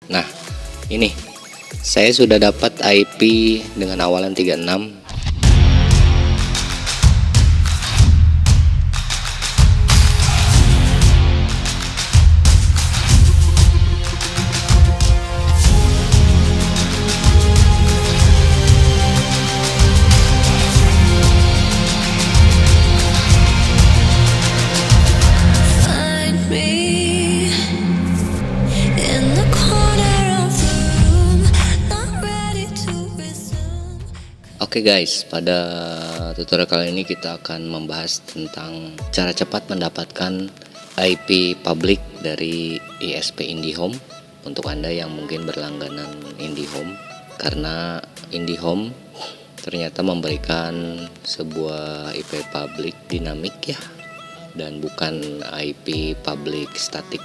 Nah, ini saya sudah dapat IP dengan awalan 36. Oke guys, pada tutorial kali ini kita akan membahas tentang cara cepat mendapatkan IP public dari ISP IndiHome untuk Anda yang mungkin berlangganan IndiHome, karena IndiHome ternyata memberikan sebuah IP public dinamik ya, dan bukan IP public statik.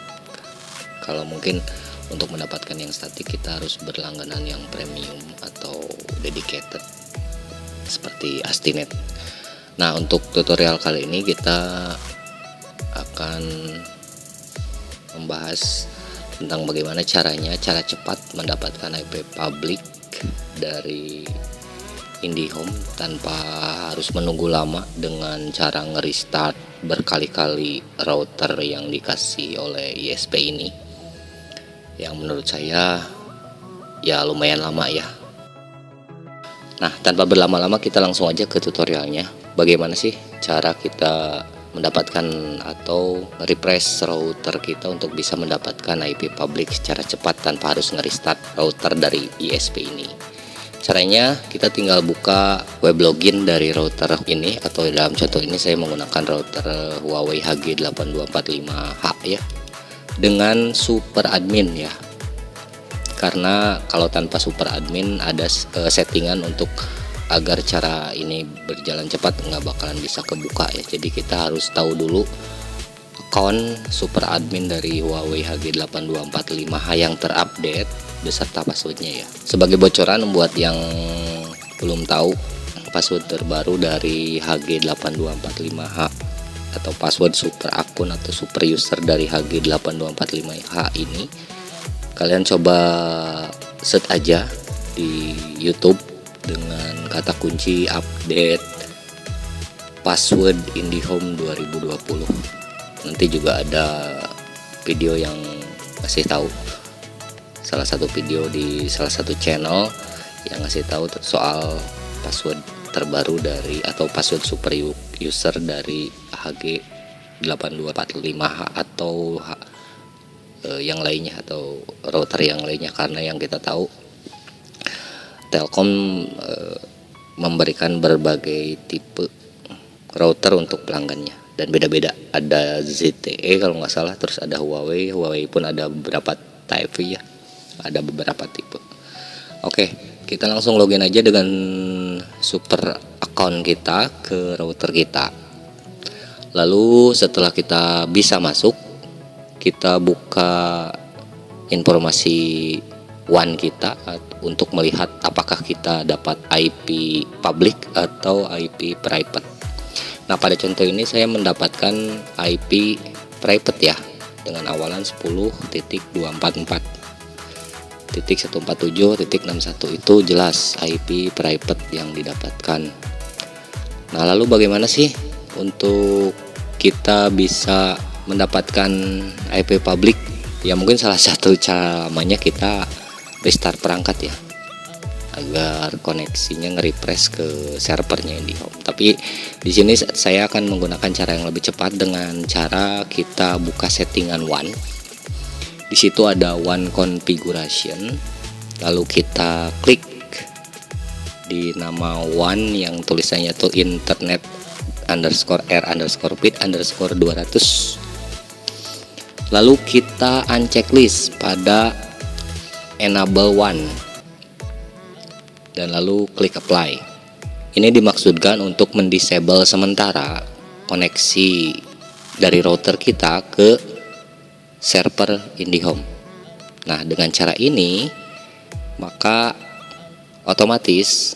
Kalau mungkin untuk mendapatkan yang statik kita harus berlangganan yang premium atau dedicated seperti Astinet. Nah, untuk tutorial kali ini kita akan membahas tentang bagaimana cara cepat mendapatkan IP public dari IndiHome tanpa harus menunggu lama dengan cara nge-restart berkali-kali router yang dikasih oleh ISP ini, yang menurut saya ya lumayan lama ya. Nah, tanpa berlama-lama kita langsung aja ke tutorialnya. Bagaimana sih cara kita mendapatkan atau refresh router kita untuk bisa mendapatkan IP public secara cepat tanpa harus nge-restart router dari ISP ini. Caranya kita tinggal buka web login dari router ini, atau dalam contoh ini saya menggunakan router Huawei HG8245H ya, dengan super admin ya. Karena kalau tanpa super admin ada settingan untuk agar cara ini berjalan cepat nggak bakalan bisa kebuka ya. Jadi kita harus tahu dulu account super admin dari Huawei HG8245H yang terupdate beserta passwordnya ya. Sebagai bocoran buat yang belum tahu, password terbaru dari HG8245H atau password super akun atau super user dari HG8245H ini, kalian coba search aja di YouTube dengan kata kunci update password IndiHome 2020. Nanti juga ada video yang ngasih tahu, salah satu video di salah satu channel yang ngasih tahu soal password terbaru dari atau password super user dari HG8245H atau yang lainnya atau router yang lainnya. Karena yang kita tahu Telkom memberikan berbagai tipe router untuk pelanggannya dan beda-beda. Ada ZTE kalau nggak salah, terus ada Huawei pun ada beberapa type ya, ada beberapa tipe. Oke, kita langsung login aja dengan super account kita ke router kita. Lalu setelah kita bisa masuk, kita buka informasi WAN kita untuk melihat apakah kita dapat IP public atau IP private. Nah, pada contoh ini saya mendapatkan IP private ya, dengan awalan 10.244.147.61 itu jelas IP private yang didapatkan. Nah, lalu bagaimana sih untuk kita bisa mendapatkan IP public? Ya mungkin salah satu caranya kita restart perangkat ya, agar koneksinya nge-refresh ke servernya IndiHome. Tapi di sini saya akan menggunakan cara yang lebih cepat dengan cara kita buka settingan WAN. Di situ ada WAN configuration, lalu kita klik di nama WAN yang tulisannya tuh internet _r_pit_200. Lalu kita unchecklist pada enable WAN dan lalu klik apply. Ini dimaksudkan untuk mendisable sementara koneksi dari router kita ke server IndiHome. Nah, dengan cara ini maka otomatis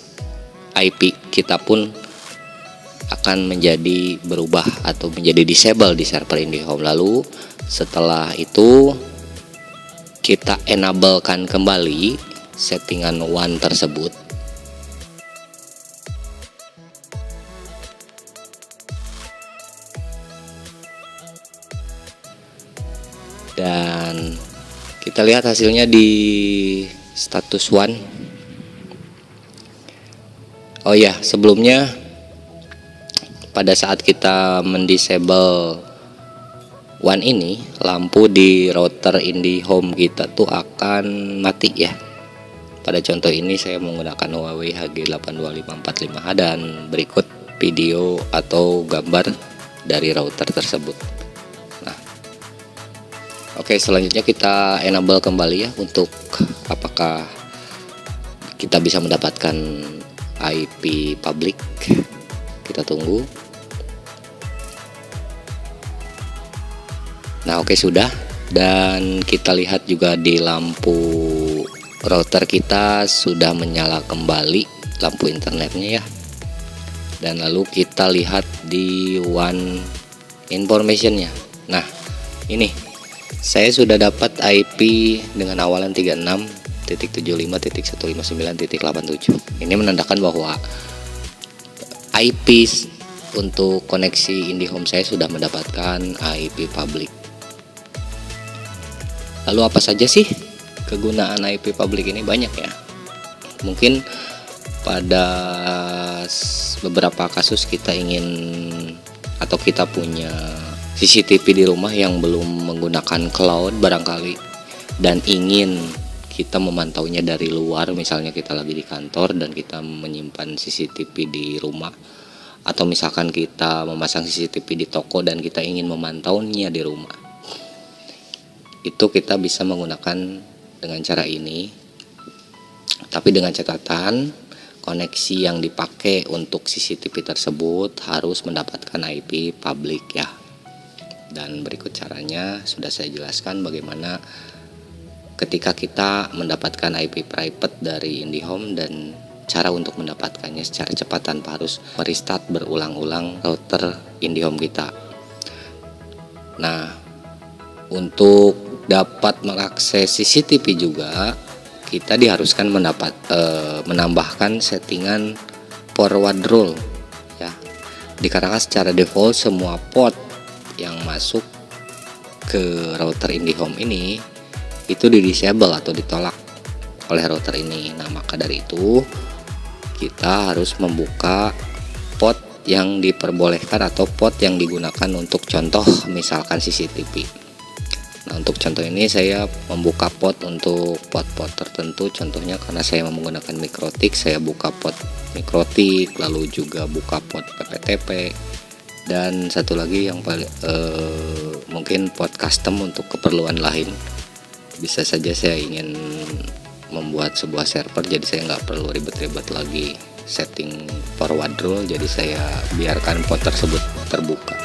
IP kita pun akan menjadi berubah atau menjadi disable di server IndiHome. Lalu setelah itu kita enablekan kembali settingan WAN tersebut. Dan kita lihat hasilnya di status WAN. Oh ya, sebelumnya pada saat kita mendisable WAN ini, lampu di router IndiHome kita tuh akan mati ya. Pada contoh ini saya menggunakan Huawei HG82545H dan berikut video atau gambar dari router tersebut. Nah, oke, selanjutnya kita enable kembali ya, untuk apakah kita bisa mendapatkan IP public. Kita tunggu. Nah, oke, sudah. Dan kita lihat juga di lampu router kita sudah menyala kembali lampu internetnya ya. Dan lalu kita lihat di WAN informationnya. Nah, ini saya sudah dapat IP dengan awalan 36.75.159.87. Ini menandakan bahwa IP untuk koneksi IndiHome saya sudah mendapatkan IP public. Lalu apa saja sih kegunaan IP public ini? Banyak ya. Mungkin pada beberapa kasus kita ingin atau kita punya CCTV di rumah yang belum menggunakan cloud barangkali, dan ingin kita memantaunya dari luar. Misalnya kita lagi di kantor dan kita menyimpan CCTV di rumah, atau misalkan kita memasang CCTV di toko dan kita ingin memantaunya di rumah. Itu kita bisa menggunakan dengan cara ini, tapi dengan catatan koneksi yang dipakai untuk CCTV tersebut harus mendapatkan IP public ya. Dan berikut caranya sudah saya jelaskan bagaimana ketika kita mendapatkan IP private dari IndiHome dan cara untuk mendapatkannya secara cepat tanpa harus merestart berulang-ulang router IndiHome kita. Nah, untuk dapat mengakses CCTV juga kita diharuskan menambahkan settingan forward rule ya. Dikarenakan secara default semua port yang masuk ke router IndiHome ini itu di disable atau ditolak oleh router ini. Nah, maka dari itu kita harus membuka port yang diperbolehkan atau port yang digunakan untuk contoh misalkan CCTV. Nah, untuk contoh ini saya membuka port untuk port-port tertentu. Contohnya karena saya menggunakan MikroTik, saya buka port MikroTik, lalu juga buka port PPTP, dan satu lagi yang paling mungkin port custom untuk keperluan lain. Bisa saja saya ingin membuat sebuah server, jadi saya nggak perlu ribet-ribet lagi setting forward rule, jadi saya biarkan port tersebut terbuka.